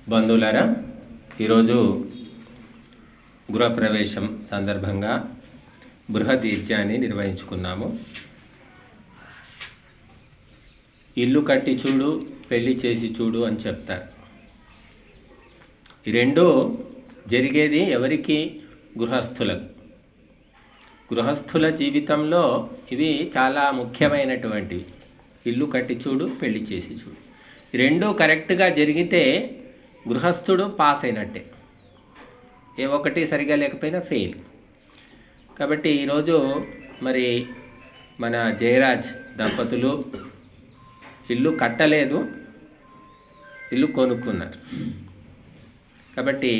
బంధువులారా, ఈరోజు గృహప్రవేశం సందర్భంగా బృహద్ యజ్ఞాన్ని నిర్వహించుకున్నాము. ఇల్లు కట్టి చూడు, పెళ్లి చేసి చూడు అని చెప్తారు. ఈ రెండూ జరిగేది ఎవరికి? గృహస్థులకు. గృహస్థుల జీవితంలో ఇవి చాలా ముఖ్యమైనటువంటివి. ఇల్లు కట్టి చూడు, పెళ్లి చేసి చూడు. ఈ రెండూ కరెక్ట్గా జరిగితే గృహస్థుడు పాస్ అయినట్టే. ఏ ఒకటి సరిగా లేకపోయినా ఫెయిల్. కాబట్టి ఈరోజు మరి మన జయరాజ్ దంపతులు ఇల్లు కట్టలేదు, ఇల్లు కొనుక్కున్నారు. కాబట్టి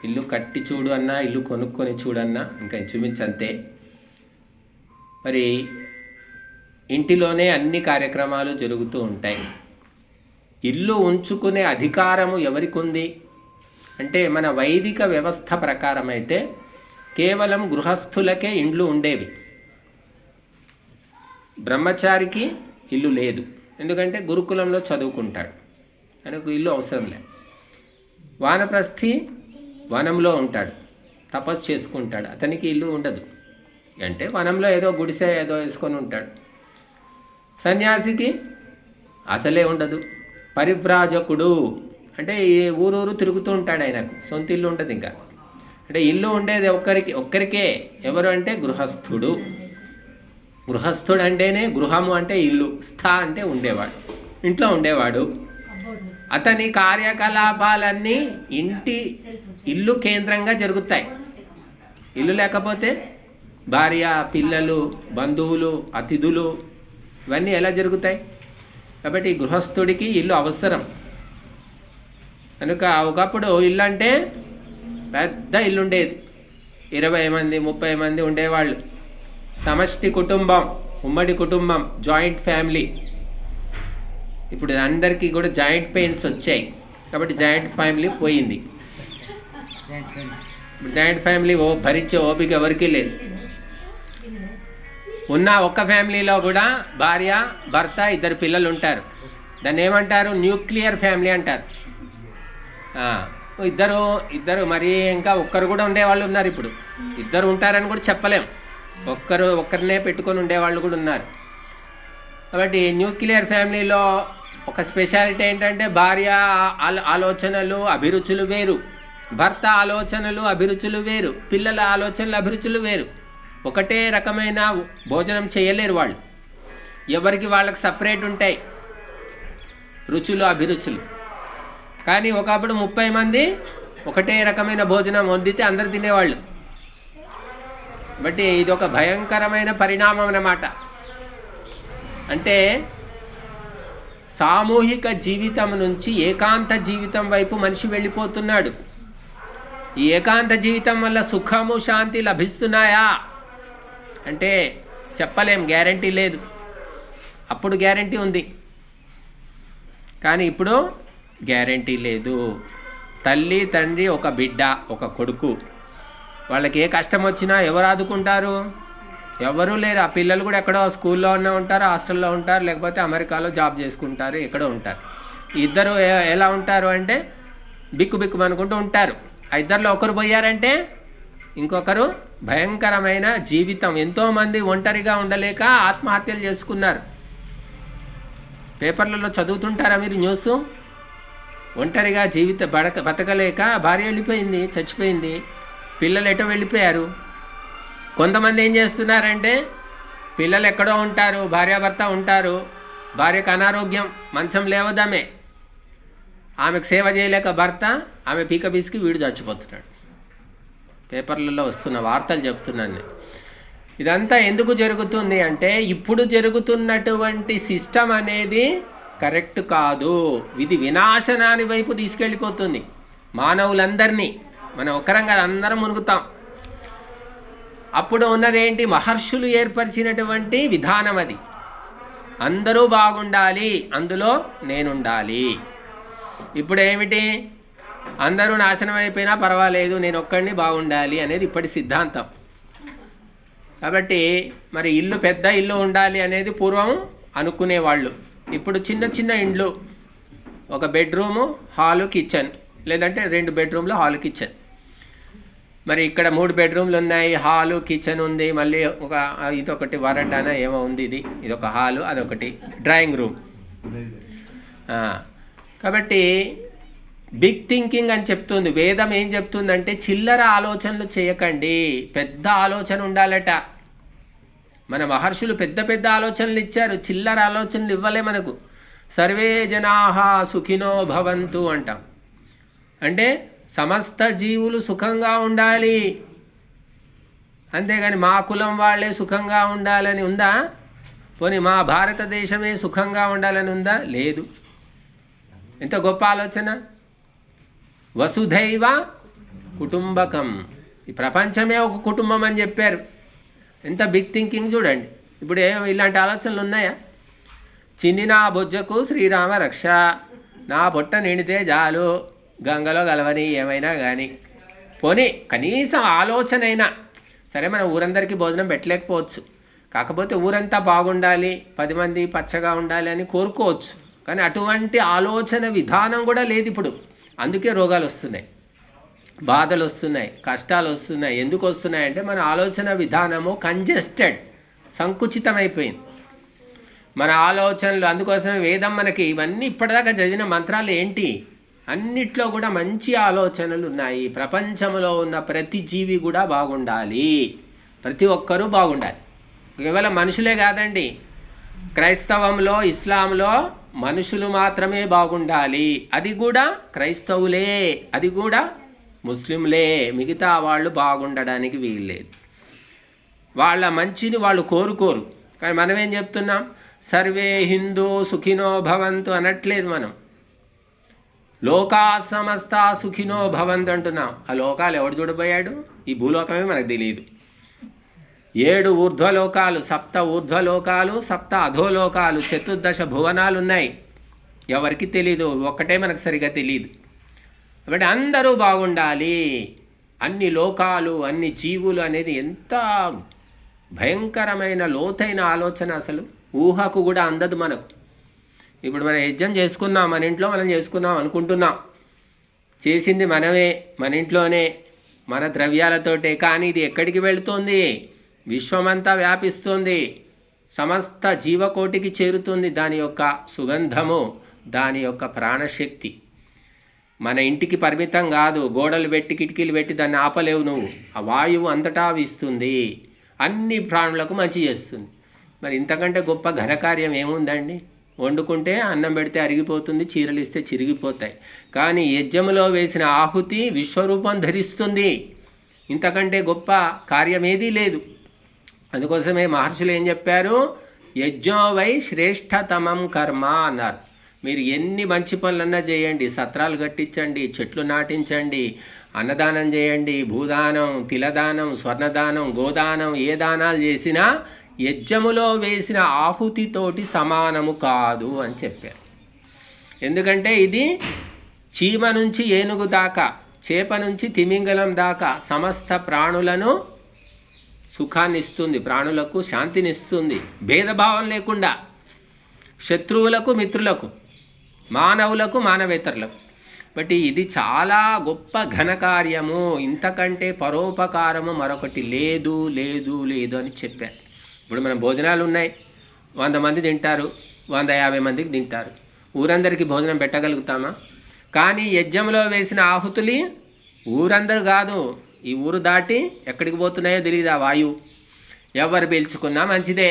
ఇల్లు కట్టి చూడు అన్నా, ఇల్లు కొనుక్కొని చూడన్నా ఇంకా ఇంచుమించంతే. మరి ఇంటిలోనే అన్ని కార్యక్రమాలు జరుగుతూ ఉంటాయి. ఇల్లు ఉంచుకునే అధికారము ఎవరికి ఉంది అంటే, మన వైదిక వ్యవస్థ ప్రకారం అయితే కేవలం గృహస్థులకే ఇండ్లు ఉండేవి. బ్రహ్మచారికి ఇల్లు లేదు, ఎందుకంటే గురుకులంలో చదువుకుంటాడు, ఆయనకు ఇల్లు అవసరం లేదు. వానప్రస్థి వనంలో ఉంటాడు, తపస్సు చేసుకుంటాడు, అతనికి ఇల్లు ఉండదు. అంటే వనంలో ఏదో గుడిసె ఏదో వేసుకొని ఉంటాడు. సన్యాసికి అసలే ఉండదు. పరివ్రాజకుడు అంటే ఊరూరు తిరుగుతూ ఉంటాడు, ఆయనకు సొంత ఇల్లు ఉండదు. ఇంకా అంటే ఇల్లు ఉండేది ఒక్కరికే. ఎవరు అంటే గృహస్థుడు. గృహస్థుడు అంటేనే గృహము అంటే ఇల్లు, స్థ అంటే ఉండేవాడు, ఇంట్లో ఉండేవాడు. అతని కార్యకలాపాలన్నీ ఇల్లు కేంద్రంగా జరుగుతాయి. ఇల్లు లేకపోతే భార్య, పిల్లలు, బంధువులు, అతిథులు ఇవన్నీ ఎలా జరుగుతాయి? కాబట్టి గృహస్థుడికి ఇల్లు అవసరం. కనుక ఒకప్పుడు ఇల్లు అంటే పెద్ద ఇల్లు ఉండేది, 20 మంది 30 మంది ఉండేవాళ్ళు. సమష్టి కుటుంబం, ఉమ్మడి కుటుంబం, జాయింట్ ఫ్యామిలీ. ఇప్పుడు అందరికీ కూడా జాయింట్ పెయిన్స్ వచ్చాయి, కాబట్టి జాయింట్ ఫ్యామిలీ పోయింది. ఇప్పుడు జాయింట్ ఫ్యామిలీ భరించే ఓపిక ఎవరికీ లేదు. ఉన్న ఒక్క ఫ్యామిలీలో కూడా భార్య, భర్త, 2 పిల్లలు ఉంటారు. దాన్ని ఏమంటారు? న్యూక్లియర్ ఫ్యామిలీ అంటారు. ఇద్దరు మరి ఇంకా ఒక్కరు కూడా ఉండేవాళ్ళు ఉన్నారు. ఇప్పుడు 2 ఉంటారని కూడా చెప్పలేం. ఒక్కరినే పెట్టుకొని ఉండేవాళ్ళు కూడా ఉన్నారు. కాబట్టి న్యూక్లియర్ ఫ్యామిలీలో ఒక స్పెషాలిటీ ఏంటంటే, భార్య ఆలోచనలు, అభిరుచులు వేరు, భర్త ఆలోచనలు, అభిరుచులు వేరు, పిల్లల ఆలోచనలు, అభిరుచులు వేరు. ఒకటే రకమైన భోజనం చేయలేరు వాళ్ళు. ఎవరికి వాళ్ళకి సపరేట్ ఉంటాయి రుచులు, అభిరుచులు. కానీ ఒకప్పుడు 30 మంది ఒకటే రకమైన భోజనం వండితే అందరు తినేవాళ్ళు. బట్టి ఇది ఒక భయంకరమైన పరిణామం అన్నమాట. అంటే సామూహిక జీవితం నుంచి ఏకాంత జీవితం వైపు మనిషి వెళ్ళిపోతున్నాడు. ఈ ఏకాంత జీవితం వల్ల సుఖము, శాంతి లభిస్తున్నాయా అంటే చెప్పలేం, గ్యారంటీ లేదు. అప్పుడు గ్యారంటీ ఉంది, కానీ ఇప్పుడు గ్యారంటీ లేదు. తల్లి, తండ్రి, ఒక బిడ్డ, ఒక కొడుకు, వాళ్ళకి ఏ కష్టం వచ్చినా ఎవరు ఆదుకుంటారు? ఎవరూ లేరు. ఆ పిల్లలు కూడా ఎక్కడో స్కూల్లో ఉంటారు, హాస్టల్లో ఉంటారు, లేకపోతే అమెరికాలో జాబ్ చేసుకుంటారు, ఎక్కడో ఉంటారు. ఇద్దరు ఎలా ఉంటారు అంటే బిక్కు అనుకుంటూ ఉంటారు. ఆ ఇద్దరిలో ఒకరు పోయారంటే ఇంకొకరు భయంకరమైన జీవితం. ఎంతోమంది ఒంటరిగా ఉండలేక ఆత్మహత్యలు చేసుకున్నారు. పేపర్లలో చదువుతుంటారా మీరు న్యూస్? ఒంటరిగా బతకలేక భార్య వెళ్ళిపోయింది, చచ్చిపోయింది, పిల్లలు ఎటో వెళ్ళిపోయారు. కొంతమంది ఏం చేస్తున్నారంటే, పిల్లలు ఎక్కడో ఉంటారు, భార్యాభర్త ఉంటారు, భార్యకు అనారోగ్యం, మంచం లేవదామే, ఆమెకు సేవ చేయలేక భర్త, ఆమె పీక పీసికి వీడు చచ్చిపోతున్నాడు. పేపర్లలో వస్తున్న వార్తలు చెప్తున్నాను నేను. ఇదంతా ఎందుకు జరుగుతుంది అంటే, ఇప్పుడు జరుగుతున్నటువంటి సిస్టమ్ అనేది కరెక్ట్ కాదు. ఇది వినాశనాని వైపు తీసుకెళ్ళిపోతుంది మానవులందరినీ. మనం ఒకరంగా అందరం మునుగుతాం. అప్పుడు ఉన్నదేంటి? మహర్షులు ఏర్పరిచినటువంటి విధానం అది. అందరూ బాగుండాలి, అందులో నేనుండాలి. ఇప్పుడు ఏమిటి? అందరూ నాశనం అయిపోయినా పర్వాలేదు, నేను ఒక్కడిని బాగుండాలి అనేది ఇప్పటి సిద్ధాంతం. కాబట్టి మరి ఇల్లు, పెద్ద ఇల్లు ఉండాలి అనేది పూర్వం అనుకునేవాళ్ళు. ఇప్పుడు చిన్న చిన్న ఇండ్లు, ఒక బెడ్రూము, హాలు, కిచెన్, లేదంటే 2 బెడ్రూమ్లు, హాలు, కిచెన్. మరి ఇక్కడ 3 బెడ్రూమ్లు ఉన్నాయి, హాలు, కిచెన్ ఉంది, మళ్ళీ ఇదొకటి వరండానా ఏమో ఉంది, ఇదొక హాలు, అదొకటి డ్రాయింగ్ రూమ్. కాబట్టి బిగ్ థింకింగ్ అని చెప్తుంది వేదం. ఏం చెప్తుందంటే చిల్లర ఆలోచనలు చేయకండి, పెద్ద ఆలోచన ఉండాలట. మన మహర్షులు పెద్ద పెద్ద ఆలోచనలు ఇచ్చారు, చిల్లర ఆలోచనలు ఇవ్వలే మనకు. సర్వే జనాహ సుఖినో భవంతు అంటాం. అంటే సమస్త జీవులు సుఖంగా ఉండాలి, అంతేగాని మా కులం వాళ్ళే సుఖంగా ఉండాలని ఉందా? పోనీ మా భారతదేశమే సుఖంగా ఉండాలని ఉందా? లేదు. ఎంత గొప్ప ఆలోచన! వసుధైవ కుటుంబకం, ఈ ప్రపంచమే ఒక కుటుంబం అని చెప్పారు. ఎంత బిగ్ థింకింగ్ చూడండి. ఇప్పుడు ఇలాంటి ఆలోచనలు ఉన్నాయా? చిన్ని నా బొజ్జకు శ్రీరామ రక్ష, నా పొట్ట నిండితే చాలు, గంగలో గలవని ఏమైనా కానీ. పోనీ కనీసం ఆలోచన అయినా సరే. మన ఊరందరికీ భోజనం పెట్టలేకపోవచ్చు, కాకపోతే ఊరంతా బాగుండాలి, 10 మంది పచ్చగా ఉండాలి అని కోరుకోవచ్చు. కానీ అటువంటి ఆలోచన విధానం కూడా లేదు ఇప్పుడు. అందుకే రోగాలు వస్తున్నాయి, బాధలు వస్తున్నాయి, కష్టాలు వస్తున్నాయి. ఎందుకు వస్తున్నాయి అంటే మన ఆలోచన విధానము కంజెస్టెడ్, సంకుచితమైపోయింది మన ఆలోచనలు. అందుకోసమే వేదం మనకి ఇవన్నీ ఇప్పటిదాకా చదివిన మంత్రాలు ఏంటి, అన్నిట్లో కూడా మంచి ఆలోచనలు ఉన్నాయి. ప్రపంచంలో ఉన్న ప్రతి జీవి కూడా బాగుండాలి, ప్రతి ఒక్కరూ బాగుండాలి. కేవలం మనుషులే కాదండి, క్రైస్తవంలో, ఇస్లాంలో మనుషులు మాత్రమే బాగుండాలి. అది కూడా క్రైస్తవులే, అది కూడా ముస్లింలే. మిగతా వాళ్ళు బాగుండడానికి వీల్లేదు. వాళ్ళ మంచిని వాళ్ళు కోరుకోరు. కానీ మనం ఏం చెప్తున్నాం? సర్వే హిందూ సుఖినో భవంతు అనట్లేదు మనం. లోకా సమస్త సుఖినో భవంతు అంటున్నాం. ఆ లోకాలు ఎవడు చూడబోయాడు? ఈ భూలోకమే మనకు తెలియదు. 7 ఊర్ధ్వలోకాలు, 7 ఊర్ధ్వలోకాలు, 7 అధోలోకాలు, 14 భువనాలు ఉన్నాయి. ఎవరికి తెలీదు, ఒక్కటే మనకు సరిగా తెలియదు. కాబట్టి అందరూ బాగుండాలి. అన్ని లోకాలు, అన్ని జీవులు అనేది ఎంత భయంకరమైన లోతైన ఆలోచన, అసలు ఊహకు కూడా అందదు మనకు. ఇప్పుడు మనం యజ్ఞం చేసుకున్నాం, మన ఇంట్లో మనం చేసుకున్నాం అనుకుంటున్నాం. చేసింది మనమే, మన ఇంట్లోనే, మన ద్రవ్యాలతోటే. కానీ ఇది ఎక్కడికి వెళుతుంది? విశ్వమంతా వ్యాపిస్తుంది, సమస్త జీవకోటికి చేరుతుంది దాని యొక్క సుగంధము, దాని యొక్క ప్రాణశక్తి. మన ఇంటికి పరిమితం కాదు, గోడలు పెట్టి కిటికీలు పెట్టి దాన్ని ఆపలేవు నువ్వు. ఆ వాయువు అంతటా వీస్తుంది, అన్ని ప్రాణులకు మంచి చేస్తుంది. మరి ఇంతకంటే గొప్ప ఘనకార్యం ఏముందండి? వండుకుంటే అన్నం పెడితే అరిగిపోతుంది, చీరలు ఇస్తే చిరిగిపోతాయి. కానీ యజ్ఞములో వేసిన ఆహుతి విశ్వరూపం ధరిస్తుంది. ఇంతకంటే గొప్ప కార్యం ఏదీ లేదు. అందుకోసమే మహర్షులు ఏం చెప్పారు? యజ్ఞో వై శ్రేష్టతమం కర్మ అన్నారు. మీరు ఎన్ని మంచి పనులన్నా చేయండి, సత్రాలు కట్టించండి, చెట్లు నాటించండి, అన్నదానం చేయండి, భూదానం, తిలదానం, స్వర్ణదానం, గోదానం, ఏ దానాలు చేసినా యజ్ఞములో వేసిన ఆహుతితోటి సమానము కాదు అని చెప్పారు. ఎందుకంటే ఇది చీమ నుంచి ఏనుగు దాకా, చేప నుంచి తిమింగలం దాకా సమస్త ప్రాణులను సుఖాన్ని ఇస్తుంది, ప్రాణులకు శాంతినిస్తుంది, భేదభావం లేకుండా, శత్రువులకు మిత్రులకు, మానవులకు మానవేతరులకు. బట్ ఇది చాలా గొప్ప ఘనకార్యము. ఇంతకంటే పరోపకారము మరొకటి లేదు లేదు లేదు అని చెప్పారు. ఇప్పుడు మన భోజనాలు ఉన్నాయి, 100 మంది తింటారు, 150 మందికి తింటారు. ఊరందరికీ భోజనం పెట్టగలుగుతామా? కానీ యజ్ఞంలో వేసిన ఆహుతులు ఊరందరూ కాదు, ఈ ఊరు దాటి ఎక్కడికి పోతున్నాయో తెలియదు ఆ వాయువు. ఎవరు పీల్చుకున్నా మంచిదే.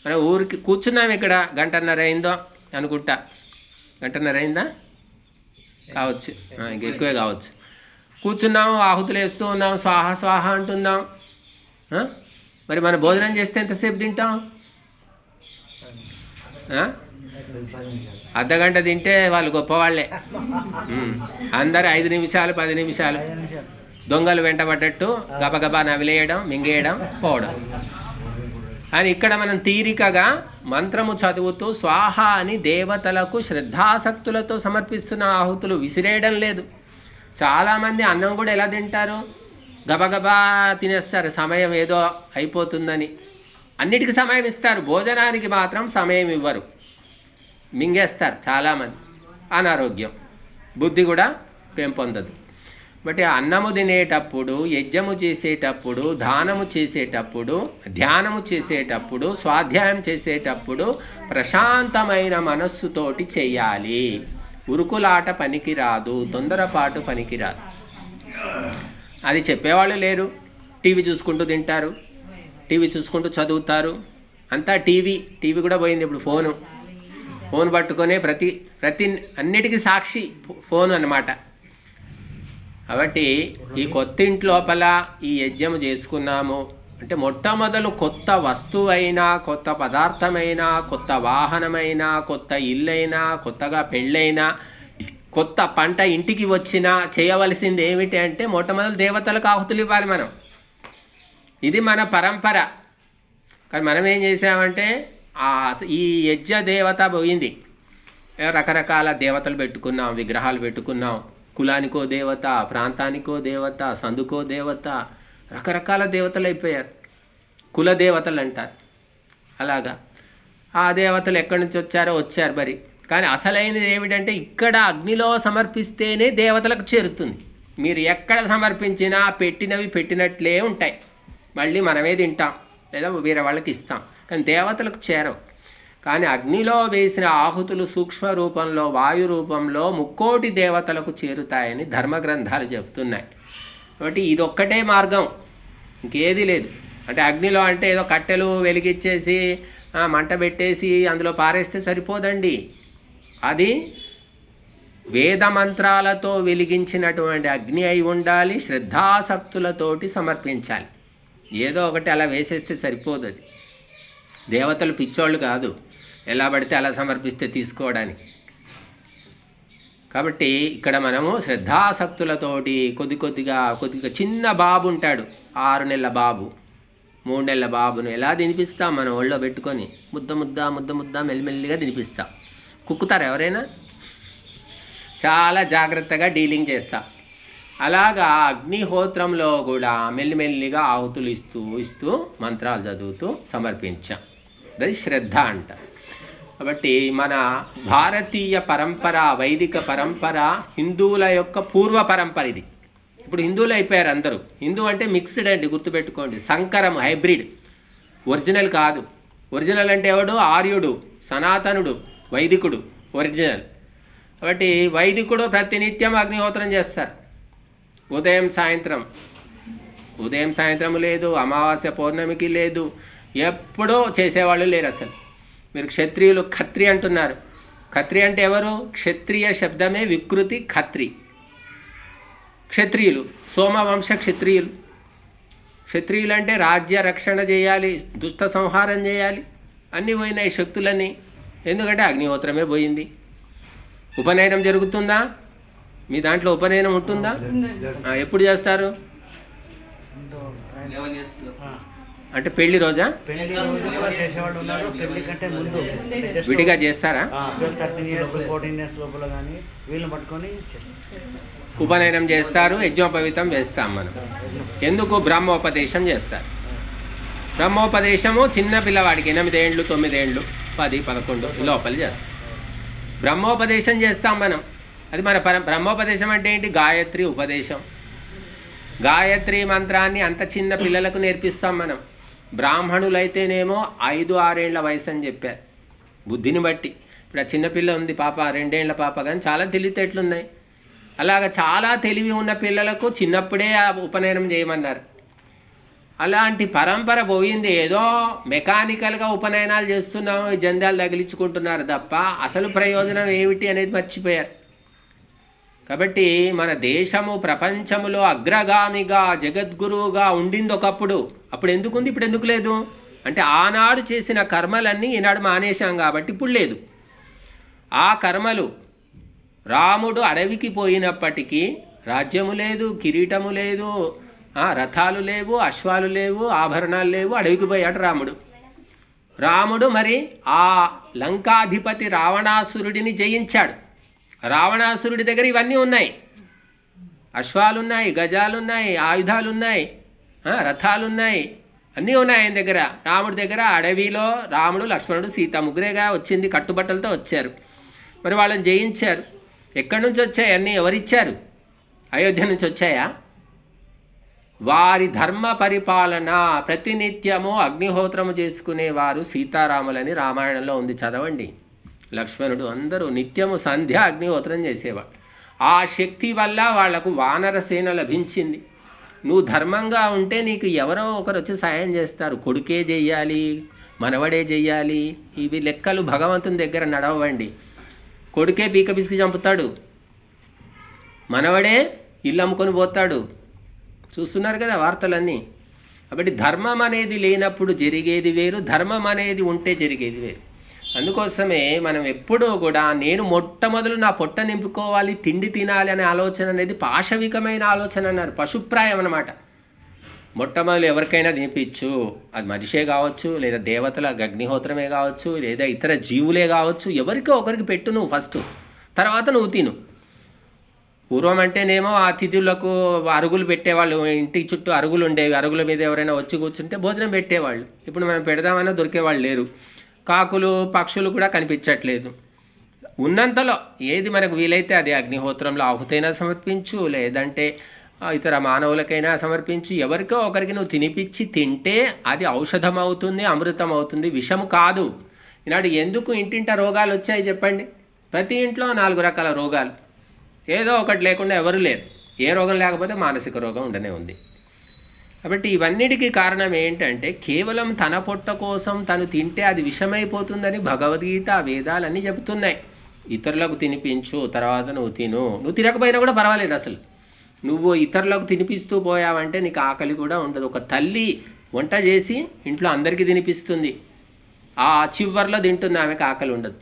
మనం ఊరికి కూర్చున్నాం, ఇక్కడ 1:30 అయిందో అనుకుంటా, 1:30 అయిందా కావచ్చు, ఇంక ఎక్కువే కావచ్చు. కూర్చున్నాము, ఆహుతులు వేస్తూ ఉన్నాం, స్వాహ స్వాహ అంటున్నాం. మరి మనం భోజనం చేస్తే ఎంతసేపు తింటాం? అర్ధగంట తింటే వాళ్ళు గొప్పవాళ్లే. అందరు 5 నిమిషాలు 10 నిమిషాలు దొంగలు వెంటబడ్డట్టు గబగబా నవిలేయడం, మింగేయడం, పోవడం. అని ఇక్కడ మనం తీరికగా మంత్రము చదువుతూ స్వాహ అని దేవతలకు శ్రద్ధాసక్తులతో సమర్పిస్తున్న ఆహుతులు విసిరేయడం లేదు. చాలామంది అన్నం కూడా ఎలా తింటారు? గబగబా తినేస్తారు, సమయం ఏదో అయిపోతుందని. అన్నిటికీ సమయం ఇస్తారు, భోజనానికి మాత్రం సమయం ఇవ్వరు, మింగేస్తారు చాలామంది. అనారోగ్యం, బుద్ధి కూడా పెంపొందదు. బట్ అన్నము తినేటప్పుడు, యజ్ఞము చేసేటప్పుడు, దానము చేసేటప్పుడు, ధ్యానము చేసేటప్పుడు, స్వాధ్యాయం చేసేటప్పుడు ప్రశాంతమైన మనస్సుతోటి చేయాలి. ఉరుకులాట పనికిరాదు, తొందరపాటు పనికిరాదు. అది చెప్పేవాళ్ళు లేరు. టీవీ చూసుకుంటూ తింటారు, టీవీ చూసుకుంటూ చదువుతారు, అంతా టీవీ కూడా పోయింది. ఇప్పుడు ఫోన్ పట్టుకొనే ప్రతి అన్నిటికీ సాక్షి ఫోన్ అన్నమాట. కాబట్టి ఈ కొత్త ఇంటి లోపల ఈ యజ్ఞము చేసుకున్నాము అంటే మొట్టమొదలు కొత్త వస్తువైనా, కొత్త పదార్థమైనా, కొత్త వాహనమైనా, కొత్త ఇల్లైనా, కొత్తగా పెళ్ళైనా, కొత్త పంట ఇంటికి వచ్చినా చేయవలసింది ఏమిటి అంటే మొట్టమొదలు దేవతలకు ఆహుతులు ఇవ్వాలి మనం. ఇది మన పరంపర. కానీ మనం ఏం చేసామంటే ఈ యజ్ఞ దేవత పోయింది. రకరకాల దేవతలు పెట్టుకున్నాం, విగ్రహాలు పెట్టుకున్నాం. కులానికో దేవత, ప్రాంతానికో దేవత, సందుకో దేవత, రకరకాల దేవతలు అయిపోయారు. కుల దేవతలు అంటారు. అలాగా ఆ దేవతలు ఎక్కడి నుంచి వచ్చారు మరి. కానీ అసలైనది ఏమిటంటే ఇక్కడ అగ్నిలో సమర్పిస్తేనే దేవతలకు చేరుతుంది. మీరు ఎక్కడ సమర్పించినా పెట్టినవి పెట్టినట్లే ఉంటాయి. మళ్ళీ మనమే తింటాం లేదా వేరే వాళ్ళకి ఇస్తాం, కానీ దేవతలకు చేరవు. కానీ అగ్నిలో వేసిన ఆహుతులు సూక్ష్మ రూపంలో, వాయు రూపంలో 3,000,000 దేవతలకు చేరుతాయని ధర్మగ్రంథాలు చెబుతున్నాయి. కాబట్టి ఇదొక్కటే మార్గం, ఇంకేది లేదు. అంటే అగ్నిలో అంటే ఏదో కట్టెలు వెలిగించేసి మంట పెట్టేసి అందులో పారేస్తే సరిపోదండి. అది వేద మంత్రాలతో వెలిగించినటువంటి అగ్ని అయి ఉండాలి. శ్రద్ధాసక్తులతోటి సమర్పించాలి. ఏదో ఒకటి అలా వేసేస్తే సరిపోదు. అది దేవతలు పిచ్చోళ్ళు కాదు, ఎలా పడితే అలా సమర్పిస్తే తీసుకోవడానికి. కాబట్టి ఇక్కడ మనము శ్రద్ధాసక్తులతోటి కొద్దిగా చిన్న బాబు ఉంటాడు, 6 నెలల బాబు, 3 నెలల బాబును ఎలా తినిపిస్తాం మనం ఒళ్ళో పెట్టుకొని ముద్ద మెల్లిమెల్లిగా తినిపిస్తాం. కుక్కుతారు ఎవరైనా? చాలా జాగ్రత్తగా డీలింగ్ చేస్తాం. అలాగా అగ్నిహోత్రంలో కూడా మెల్లిమెల్లిగా ఆహుతులు ఇస్తూ మంత్రాలు చదువుతూ సమర్పించాం. అది శ్రద్ధ అంట. కాబట్టి మన భారతీయ పరంపర, వైదిక పరంపర, హిందువుల యొక్క పూర్వ పరంపర ఇది. ఇప్పుడు హిందువులు అయిపోయారు అందరూ. హిందూ అంటే మిక్స్డ్ అండి, గుర్తుపెట్టుకోండి. సంకరం, హైబ్రిడ్, ఒరిజినల్ కాదు. ఒరిజినల్ అంటే ఎవడు? ఆర్యుడు, సనాతనుడు, వైదికుడు ఒరిజినల్. కాబట్టి వైదికుడు ప్రతినిత్యం అగ్నిహోత్రం చేస్తారు. ఉదయం సాయంత్రం లేదు, అమావాస్య పౌర్ణమికి లేదు, ఎప్పుడూ చేసేవాళ్ళు లేరు అసలు. మీరు క్షత్రియులు, ఖత్రి అంటున్నారు. ఖత్రి అంటే ఎవరు? క్షత్రియ శబ్దమే వికృతి, ఖత్రి. క్షత్రియులు, సోమవంశ క్షత్రియులు. క్షత్రియులు అంటే రాజ్య రక్షణ చేయాలి, దుష్ట సంహారం చేయాలి. అన్నీ పోయినాయి శక్తులన్నీ. ఎందుకంటే అగ్నిహోత్రమే పోయింది. ఉపనయనం జరుగుతుందా? మీ దాంట్లో ఉపనయనం ఉంటుందా? ఎప్పుడు చేస్తారు? అంటే పెళ్లి రోజా? విడిగా చేస్తారా? ఉపనయనం చేస్తారు, యజ్ఞోపవీతం చేస్తాం మనం. ఎందుకు? బ్రహ్మోపదేశం చేస్తారు. బ్రహ్మోపదేశము చిన్న పిల్లవాడికి 8 ఏళ్ళు, 9 ఏళ్ళు, 10, 11 లోపల చేస్తాం. బ్రహ్మోపదేశం చేస్తాం మనం. అది మన బ్రహ్మోపదేశం అంటే ఏంటి? గాయత్రి ఉపదేశం. గాయత్రి మంత్రాన్ని అంత చిన్న పిల్లలకు నేర్పిస్తాం మనం. బ్రాహ్మణులైతేనేమో 5-6 ఏళ్ల వయసు అని చెప్పారు, బుద్ధిని బట్టి. ఇప్పుడు ఆ చిన్నపిల్ల ఉంది పాప, 2 ఏళ్ల పాప, కానీ చాలా తెలివితేటలున్నాయి. అలాగ చాలా తెలివి ఉన్న పిల్లలకు చిన్నప్పుడే ఆ ఉపనయనం చేయమన్నారు. అలాంటి పరంపర పోయింది. ఏదో మెకానికల్గా ఉపనయనాలు చేస్తున్నాము, జంధ్యాలు తగిలించుకుంటున్నారు తప్ప అసలు ప్రయోజనం ఏమిటి అనేది మర్చిపోయారు. కాబట్టి మన దేశము ప్రపంచములో అగ్రగామిగా, జగద్గురువుగా ఉండింది ఒకప్పుడు. అప్పుడు ఎందుకుంది, ఇప్పుడు ఎందుకు లేదు అంటే ఆనాడు చేసిన కర్మలన్నీ ఈనాడు మానేశాం కాబట్టి ఇప్పుడు లేదు. ఆ కర్మలు, రాముడు అడవికి పోయినప్పటికీ రాజ్యము లేదు, కిరీటము లేదు, రథాలు లేవు, అశ్వాలు లేవు, ఆభరణాలు లేవు, అడవికి పోయాడు రాముడు. మరి ఆ లంకాధిపతి రావణాసురుడిని జయించాడు. రావణాసురుడి దగ్గర ఇవన్నీ ఉన్నాయి. అశ్వాలున్నాయి, గజాలున్నాయి, ఆయుధాలున్నాయి, రథాలున్నాయి, అన్నీ ఉన్నాయి ఆయన దగ్గర. రాముడి దగ్గర అడవిలో రాముడు, లక్ష్మణుడు, సీత ముగ్గురేగా వచ్చింది, కట్టుబట్టలతో వచ్చారు. మరి వాళ్ళని జయించారు. ఎక్కడి నుంచి వచ్చాయి అన్నీ? ఎవరిచ్చారు? అయోధ్య నుంచి వచ్చాయా? వారి ధర్మ పరిపాలన ప్రతినిత్యము అగ్నిహోత్రము చేసుకునేవారు సీతారాములని రామాయణంలో ఉంది, చదవండి. లక్ష్మణుడు అందరూ నిత్యము సంధ్య అగ్నిహోత్రం చేసేవాడు. ఆ శక్తి వల్ల వాళ్లకు వానర సేన లభించింది. నువ్వు ధర్మంగా ఉంటే నీకు ఎవరో ఒకరు వచ్చి సాయం చేస్తారు. కొడుకే చెయ్యాలి, మనవడే చెయ్యాలి, ఇవి లెక్కలు భగవంతుని దగ్గర నడవండి. కొడుకే పీక పిసికి చంపుతాడు, మనవడే ఇల్లు అమ్ముకొని పోతాడు. చూస్తున్నారు కదా వార్తలన్నీ. కాబట్టి ధర్మం అనేది లేనప్పుడు జరిగేది వేరు, ధర్మం అనేది ఉంటే జరిగేది వేరు. అందుకోసమే మనం ఎప్పుడూ కూడా నేను మొట్టమొదలు నా పొట్ట నింపుకోవాలి, తిండి తినాలి అనే ఆలోచన అనేది పాశవికమైన ఆలోచన అన్నారు, పశుప్రాయం అన్నమాట. మొట్టమొదలు ఎవరికైనా తినిపించు, అది మనిషే కావచ్చు, లేదా దేవతల అగ్నిహోత్రమే కావచ్చు, లేదా ఇతర జీవులే కావచ్చు, ఎవరికో ఒకరికి పెట్టు నువ్వు ఫస్ట్, తర్వాత నువ్వు తిను. పూర్వం అంటేనేమో ఆ అతిథులకు అరుగులు పెట్టేవాళ్ళు, ఇంటి చుట్టూ అరుగులు ఉండేవి, అరుగుల మీద ఎవరైనా వచ్చి కూర్చుంటే భోజనం పెట్టేవాళ్ళు. ఇప్పుడు మనం పెడదామన్నా దొరికేవాళ్ళు లేరు. కాకులు పక్షులు కూడా కనిపించట్లేదు. ఉన్నంతలో ఏది మనకు వీలైతే అది అగ్నిహోత్రంలో ఆహుతైనా సమర్పించు, లేదంటే ఇతర మానవులకైనా సమర్పించు. ఎవరికో ఒకరికి నువ్వు తినిపించి తింటే అది ఔషధం అవుతుంది, అమృతం అవుతుంది, విషము కాదు. ఈనాడు ఎందుకు ఇంటింట రోగాలు వచ్చాయి చెప్పండి? ప్రతి ఇంట్లో 4 రకాల రోగాలు, ఏదో ఒకటి లేకుండా ఎవరు లేరు. ఏ రోగం లేకపోతే మానసిక రోగం ఉండనే ఉంది. కాబట్టి ఇవన్నిటికీ కారణం ఏంటంటే కేవలం తన పొట్ట కోసం తను తింటే అది విషమైపోతుందని భగవద్గీత వేదాలన్నీ చెబుతున్నాయి. ఇతరులకు తినిపించు, తర్వాత నువ్వు తిను. నువ్వు తినకపోయినా కూడా పర్వాలేదు. అసలు నువ్వు ఇతరులకు తినిపిస్తూ పోయావంటే నీకు ఆకలి కూడా ఉండదు. ఒక తల్లి వంట చేసి ఇంట్లో అందరికీ తినిపిస్తుంది, ఆ చివర్లో తింటుంది, ఆమెకు ఆకలి ఉండదు.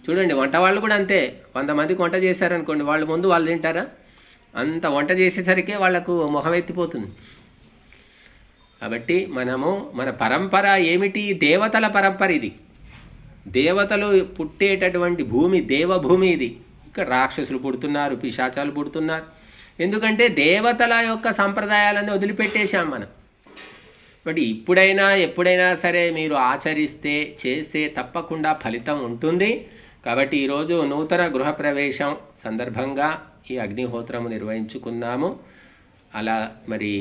చూడండి, వంట వాళ్ళు కూడా అంతే. 100 మందికి వంట చేశారనుకోండి, వాళ్ళు ముందు వాళ్ళు తింటారా? అంత వంట చేసేసరికి వాళ్లకు మొహం ఎత్తిపోతుంది. కాబట్టి మనము మన పరంపర ఏమిటి? దేవతల పరంపర ఇది. దేవతలు పుట్టేటటువంటి భూమి, దేవభూమి ఇది. ఇక్కడ రాక్షసులు పుడుతున్నారు, పిశాచాలు పుడుతున్నారు. ఎందుకంటే దేవతల యొక్క సంప్రదాయాలను వదిలిపెట్టేశాం మనం. బట్ ఇప్పుడైనా ఎప్పుడైనా సరే మీరు ఆచరిస్తే, చేస్తే తప్పకుండా ఫలితం ఉంటుంది. కాబట్టి ఈరోజు నూతన గృహప్రవేశం సందర్భంగా ఈ అగ్నిహోత్రము నిర్వహించుకున్నాము. అలా మరి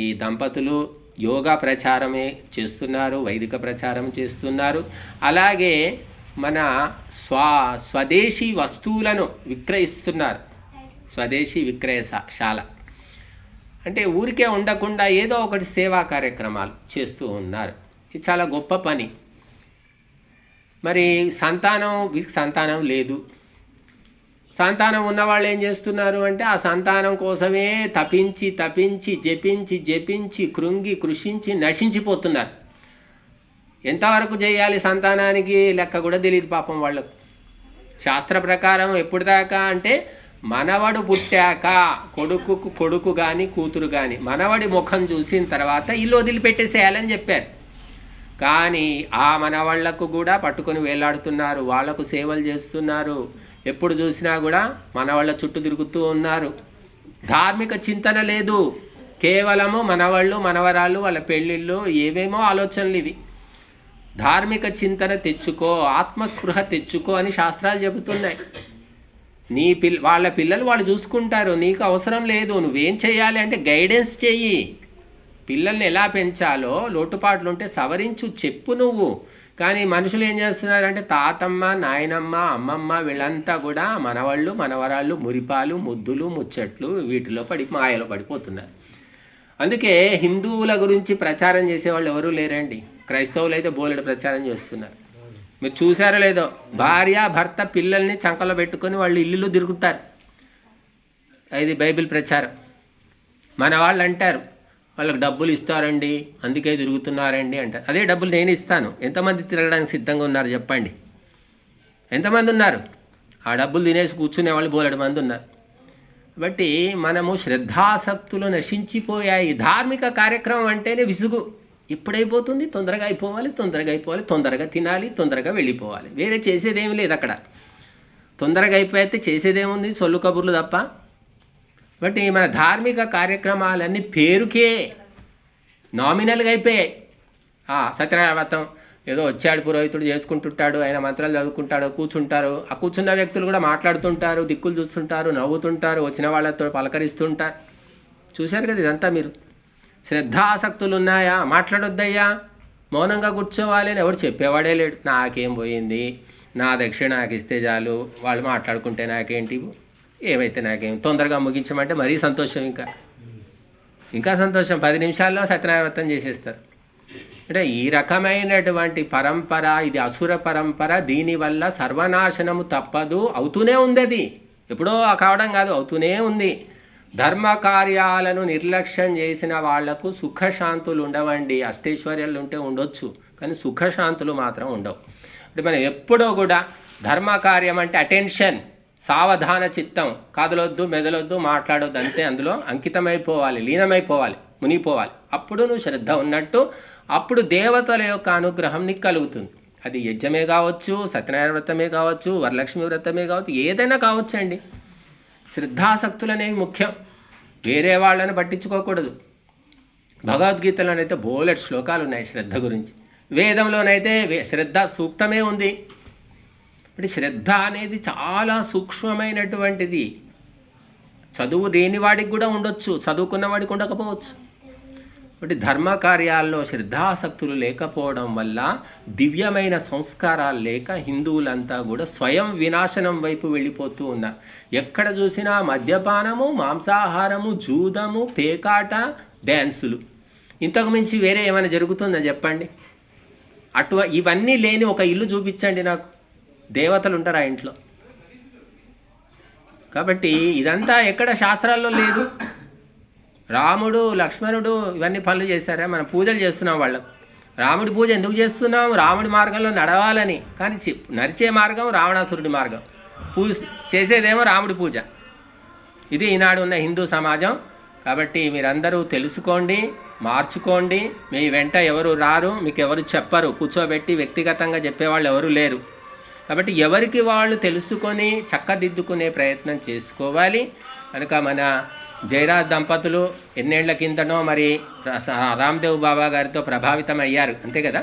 ఈ దంపతులు యోగా ప్రచారమే చేస్తున్నారు, వైదిక ప్రచారం చేస్తున్నారు. అలాగే మన స్వదేశీ వస్తువులను విక్రయిస్తున్నారు, స్వదేశీ విక్రయశాల. అంటే ఊరికే ఉండకుండా ఏదో ఒకటి సేవా కార్యక్రమాలు చేస్తూ ఉన్నారు. ఇది చాలా గొప్ప పని. మరి వీరికి సంతానం లేదు. సంతానం ఉన్నవాళ్ళు ఏం చేస్తున్నారు అంటే ఆ సంతానం కోసమే తపించి తపించి జపించి జపించి కృంగి కృషించి నశించిపోతున్నారు. ఎంతవరకు చేయాలి సంతానానికి లెక్క కూడా తెలియదు పాపం వాళ్ళకు. శాస్త్ర ప్రకారం ఎప్పుడు దాకా అంటే మనవడు పుట్టాక కొడుకు కానీ కూతురు కానీ మనవడి ముఖం చూసిన తర్వాత ఇల్లు వదిలిపెట్టేసేయాలని చెప్పారు. కానీ ఆ మనవాళ్లకు కూడా పట్టుకొని వేలాడుతున్నారు, వాళ్లకు సేవలు చేస్తున్నారు. ఎప్పుడు చూసినా కూడా మనవాళ్ళ చుట్టూ తిరుగుతూ ఉన్నారు. ధార్మిక చింతన లేదు, కేవలము మనవాళ్ళు మనవరాళ్ళు వాళ్ళ పెళ్ళిళ్ళు ఏవేమో ఆలోచనలు ఇవి. ధార్మిక చింతన తెచ్చుకో, ఆత్మస్పృహ తెచ్చుకో అని శాస్త్రాలు చెబుతున్నాయి. నీ వాళ్ళ పిల్లలు వాళ్ళు చూసుకుంటారు, నీకు అవసరం లేదు. నువ్వేం చేయాలి అంటే గైడెన్స్ చెయ్యి. పిల్లల్ని ఎలా పెంచాలో లోటుపాట్లు ఉంటే సవరించు, చెప్పు నువ్వు. కానీ మనుషులు ఏం చేస్తున్నారంటే తాతమ్మ, నాయనమ్మ, అమ్మమ్మ వీళ్ళంతా కూడా మనవాళ్ళు మనవరాళ్ళు మురిపాలు, ముద్దులు, ముచ్చట్లు వీటిలో మాయలో పడిపోతున్నారు. అందుకే హిందువుల గురించి ప్రచారం చేసేవాళ్ళు ఎవరూ లేరండి. క్రైస్తవులు అయితే బోలెడు ప్రచారం చేస్తున్నారు. మీరు చూసారో లేదో, భార్య భర్త పిల్లల్ని చంకలో పెట్టుకొని వాళ్ళు ఇల్లు తిరుగుతారు. ఇది బైబిల్ ప్రచారం. మన వాళ్ళు అంటారు వాళ్ళకి డబ్బులు ఇస్తారండి అందుకే తిరుగుతున్నారండి అంటారు. అదే డబ్బులు నేను ఇస్తాను. ఎంతమంది తిరగడానికి సిద్ధంగా ఉన్నారు చెప్పండి? ఎంతమంది ఉన్నారు? ఆ డబ్బులు తినేసి కూర్చునే వాళ్ళు బోలెడు మంది ఉన్నారు. కాబట్టి మనము శ్రద్ధాసక్తులు నశించిపోయాయి. ధార్మిక కార్యక్రమం అంటేనే విసుగు. ఎప్పుడైపోతుంది? తొందరగా అయిపోవాలి, తొందరగా అయిపోవాలి, తొందరగా తినాలి, తొందరగా వెళ్ళిపోవాలి. వేరే చేసేదేమీ లేదు అక్కడ. తొందరగా అయిపోతే చేసేదేముంది? సొల్లు కబుర్లు తప్ప. బట్ మన ధార్మిక కార్యక్రమాలన్నీ పేరుకే నామినల్గా అయిపోయాయి. సత్యనారాయణ వ్రతం ఏదో వచ్చాడు పురోహితుడు చేసుకుంటుంటాడు, ఆయన మంత్రాలు చదువుకుంటాడు, కూర్చుంటారు. ఆ కూర్చున్న వ్యక్తులు కూడా మాట్లాడుతుంటారు, దిక్కులు చూస్తుంటారు, నవ్వుతుంటారు, వచ్చిన వాళ్ళతో పలకరిస్తుంటారు. చూశారు కదా ఇదంతా మీరు. శ్రద్ధాసక్తులు ఉన్నాయా? మాట్లాడొద్దయ్యా, మౌనంగా కూర్చోవాలి అని ఎవరు చెప్పేవాడే లేడు. నాకేం పోయింది, నా దక్షిణ నాకు ఇస్తే చాలు, వాళ్ళు మాట్లాడుకుంటే నాకేంటి, ఏమైతే నాకేం, తొందరగా ముగించమంటే మరీ సంతోషం. ఇంకా సంతోషం, 10 నిమిషాల్లో సత్యనారాయణ వ్రతం చేసేస్తారు. అంటే ఈ రకమైనటువంటి పరంపర, ఇది అసుర పరంపర. దీనివల్ల సర్వనాశనము తప్పదు, అవుతూనే ఉంది. అది ఎప్పుడో కావడం కాదు, అవుతూనే ఉంది. ధర్మ కార్యాలను నిర్లక్ష్యం చేసిన వాళ్లకు సుఖశాంతులు ఉండవండి. అష్టైశ్వర్యాలు ఉంటే ఉండొచ్చు, కానీ సుఖశాంతులు మాత్రం ఉండవు. అంటే మనం ఎప్పుడో కూడా ధర్మ కార్యం అంటే అటెన్షన్, సావధాన చిత్తం, కాదులొద్దు, మెదలొద్దు, మాట్లాడొద్దు, అంతే. అందులో అంకితమైపోవాలి, లీనమైపోవాలి, మునిగిపోవాలి. అప్పుడు నువ్వు శ్రద్ధ ఉన్నట్టు, అప్పుడు దేవతల యొక్క అనుగ్రహం నీకు కలుగుతుంది. అది యజ్ఞమే కావచ్చు, సత్యనారాయణ వ్రతమే కావచ్చు, వరలక్ష్మి వ్రతమే కావచ్చు, ఏదైనా కావచ్చు అండి. శ్రద్ధాసక్తులు అనేవి ముఖ్యం, వేరే వాళ్ళని పట్టించుకోకూడదు. భగవద్గీతలోనైతే బోలెడ్ శ్లోకాలు ఉన్నాయి శ్రద్ధ గురించి. వేదంలోనైతే శ్రద్ధ సూక్తమే ఉంది. అంటే శ్రద్ధ అనేది చాలా సూక్ష్మమైనటువంటిది. చదువు లేని వాడికి కూడా ఉండొచ్చు, చదువుకున్న వాడికి ఉండకపోవచ్చు. అంటే ధర్మ కార్యాల్లో శ్రద్ధాసక్తులు లేకపోవడం వల్ల, దివ్యమైన సంస్కారాలు లేక హిందువులంతా కూడా స్వయం వినాశనం వైపు వెళ్ళిపోతూ ఉన్నారు. ఎక్కడ చూసినా మద్యపానము, మాంసాహారము, జూదము, పేకాట, డ్యాన్సులు. ఇంతకు మించి వేరే ఏమైనా జరుగుతుందా చెప్పండి? ఇవన్నీ లేని ఒక ఇల్లు చూపించండి నాకు, దేవతలు ఉంటారు ఆ ఇంట్లో. కాబట్టి ఇదంతా ఎక్కడ శాస్త్రాల్లో లేదు. రాముడు, లక్ష్మణుడు ఇవన్నీ పనులు చేశారా? మనం పూజలు చేస్తున్నాం వాళ్ళకు. రాముడి పూజ ఎందుకు చేస్తున్నాం? రాముడి మార్గంలో నడవాలని. కానీ నడిచే మార్గం రావణాసురుడి మార్గం, పూజ చేసేదేమో రాముడి పూజ. ఇది ఈనాడు ఉన్న హిందూ సమాజం. కాబట్టి మీరందరూ తెలుసుకోండి, మార్చుకోండి. మీ వెంట ఎవరు రారు, మీకు ఎవరు చెప్పరు, కూర్చోబెట్టి వ్యక్తిగతంగా చెప్పేవాళ్ళు ఎవరు లేరు. కాబట్టి ఎవరికి వాళ్ళు తెలుసుకొని చక్కదిద్దుకునే ప్రయత్నం చేసుకోవాలి. కనుక మన జయరాజ్ దంపతులు ఎన్నేళ్ల కిందనో మరి రామ్దేవ్ బాబా గారితో ప్రభావితం అయ్యారు, అంతే కదా?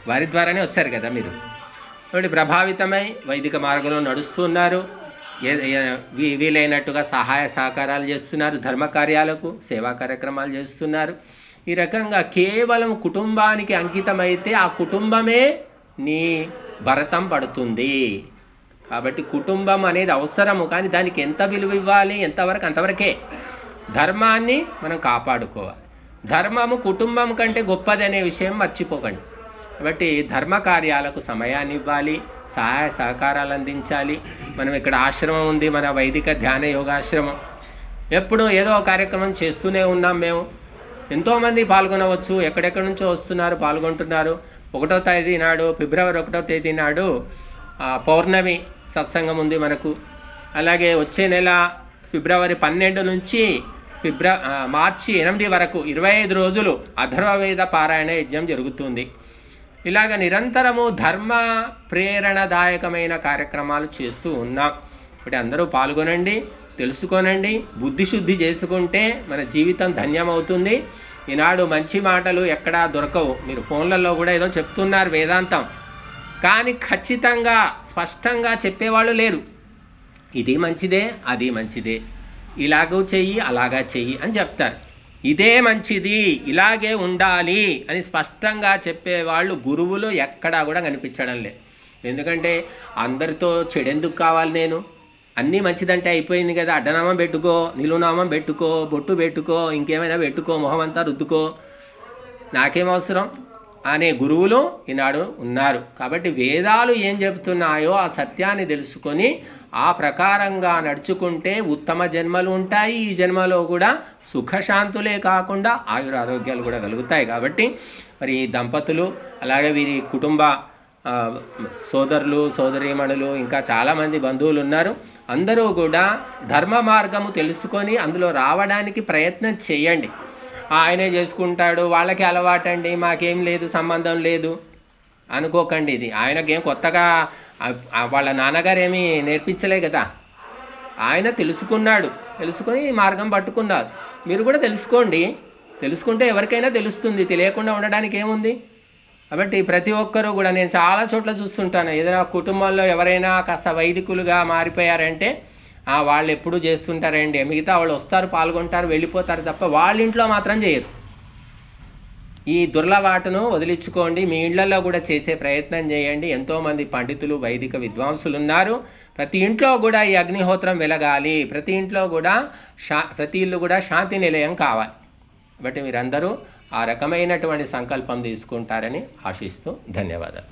వారి ద్వారానే వచ్చారు కదా మీరు. కాబట్టి ప్రభావితమై వైదిక మార్గంలో నడుస్తున్నారు. వీలైనట్టుగా సహాయ సహకారాలు చేస్తున్నారు, ధర్మ కార్యాలకు సేవా కార్యక్రమాలు చేస్తున్నారు. ఈ రకంగా కేవలం కుటుంబానికి అంకితమైతే ఆ కుటుంబమే నీ భరతం పడుతుంది. కాబట్టి కుటుంబం అనేది అవసరము, కానీ దానికి ఎంత విలువ ఇవ్వాలి, ఎంతవరకు అంతవరకే. ధర్మాన్ని మనం కాపాడుకోవాలి. ధర్మము కుటుంబం కంటే గొప్పది అనే విషయం మర్చిపోకండి. కాబట్టి ధర్మ కార్యాలకు సమయాన్ని ఇవ్వాలి, సహాయ సహకారాలు అందించాలి. మనం ఇక్కడ ఆశ్రమం ఉంది, మన వైదిక ధ్యాన యోగాశ్రమం. ఎప్పుడు ఏదో కార్యక్రమం చేస్తూనే ఉన్నాం మేము. ఎంతోమంది పాల్గొనవచ్చు, ఎక్కడెక్కడి నుంచో వస్తున్నారు, పాల్గొంటున్నారు. 1వ తేదీ నాడు, ఫిబ్రవరి 1వ తేదీ నాడు పౌర్ణమి సత్సంగం ఉంది మనకు. అలాగే వచ్చే నెల ఫిబ్రవరి 12 నుంచి మార్చి 8 వరకు 25 రోజులు అథర్వవేద పారాయణ యజ్ఞం జరుగుతుంది. ఇలాగ నిరంతరము ధర్మ ప్రేరణదాయకమైన కార్యక్రమాలు చేస్తూ ఉన్నాం. ఇప్పుడు అందరూ పాల్గొనండి, తెలుసుకోనండి, బుద్ధిశుద్ధి చేసుకుంటే మన జీవితం ధన్యమవుతుంది. ఈనాడు మంచి మాటలు ఎక్కడా దొరకవు. మీరు ఫోన్లలో కూడా ఏదో చెప్తున్నారు వేదాంతం, కానీ ఖచ్చితంగా స్పష్టంగా చెప్పేవాళ్ళు లేరు. ఇది మంచిదే, అది మంచిదే, ఇలాగూ చెయ్యి, అలాగా చెయ్యి అని చెప్తారు. ఇదే మంచిది, ఇలాగే ఉండాలి అని స్పష్టంగా చెప్పేవాళ్ళు గురువులు ఎక్కడా కూడా కనిపించడం లేదు. ఎందుకంటే అందరితో చెడెందుకు కావాలి, నేను అన్నీ మంచిదంటే అయిపోయింది కదా, అడ్డనామం పెట్టుకో, నిలువునామం పెట్టుకో, బొట్టు పెట్టుకో, ఇంకేమైనా పెట్టుకో, మొహం అంతా రుద్దుకో, నాకేం అవసరం అనే గురువులు ఈనాడు ఉన్నారు. కాబట్టి వేదాలు ఏం చెబుతున్నాయో ఆ సత్యాన్ని తెలుసుకొని ఆ ప్రకారంగా నడుచుకుంటే ఉత్తమ జన్మలు ఉంటాయి. ఈ జన్మలో కూడా సుఖశాంతులే కాకుండా ఆయురారోగ్యాలు కూడా కలుగుతాయి. కాబట్టి మరి ఈ దంపతులు, అలాగే వీరి కుటుంబ సోదరులు, సోదరీమణులు, ఇంకా చాలామంది బంధువులు ఉన్నారు. అందరూ కూడా ధర్మ మార్గము తెలుసుకొని అందులో రావడానికి ప్రయత్నం చేయండి. ఆయనే చేసుకుంటాడు, వాళ్ళకి అలవాటండి, మాకేం లేదు, సంబంధం లేదు అనుకోకండి. ఇది ఆయనకేం కొత్తగా వాళ్ళ నాన్నగారు ఏమీ నేర్పించలే కదా, ఆయన తెలుసుకున్నాడు, తెలుసుకొని మార్గం పట్టుకున్నారు. మీరు కూడా తెలుసుకోండి, తెలుసుకుంటే ఎవరికైనా తెలుస్తుంది, తెలియకుండా ఉండడానికి ఏముంది. కాబట్టి ప్రతి ఒక్కరూ కూడా నేను చాలా చోట్ల చూస్తుంటాను, ఏదైనా కుటుంబంలో ఎవరైనా కాస్త వైదికులుగా మారిపోయారంటే వాళ్ళు ఎప్పుడు చేస్తుంటారండి, మిగతా వాళ్ళు వస్తారు, పాల్గొంటారు, వెళ్ళిపోతారు తప్ప వాళ్ళ ఇంట్లో మాత్రం చేయరు. ఈ దుర్లవాటును వదిలించుకోండి, మీ ఇళ్లలో కూడా చేసే ప్రయత్నం చేయండి. ఎంతోమంది పండితులు వైదిక విద్వాంసులు ఉన్నారు. ప్రతి ఇంట్లో కూడా ఈ అగ్నిహోత్రం వెలగాలి, ప్రతి ఇంట్లో కూడా ప్రతి ఇల్లు కూడా శాంతి నిలయం కావాలి. కాబట్టి మీరందరూ ఆ రకమైనటువంటి సంకల్పం తీసుకుంటారని ఆశిస్తూ ధన్యవాదాలు.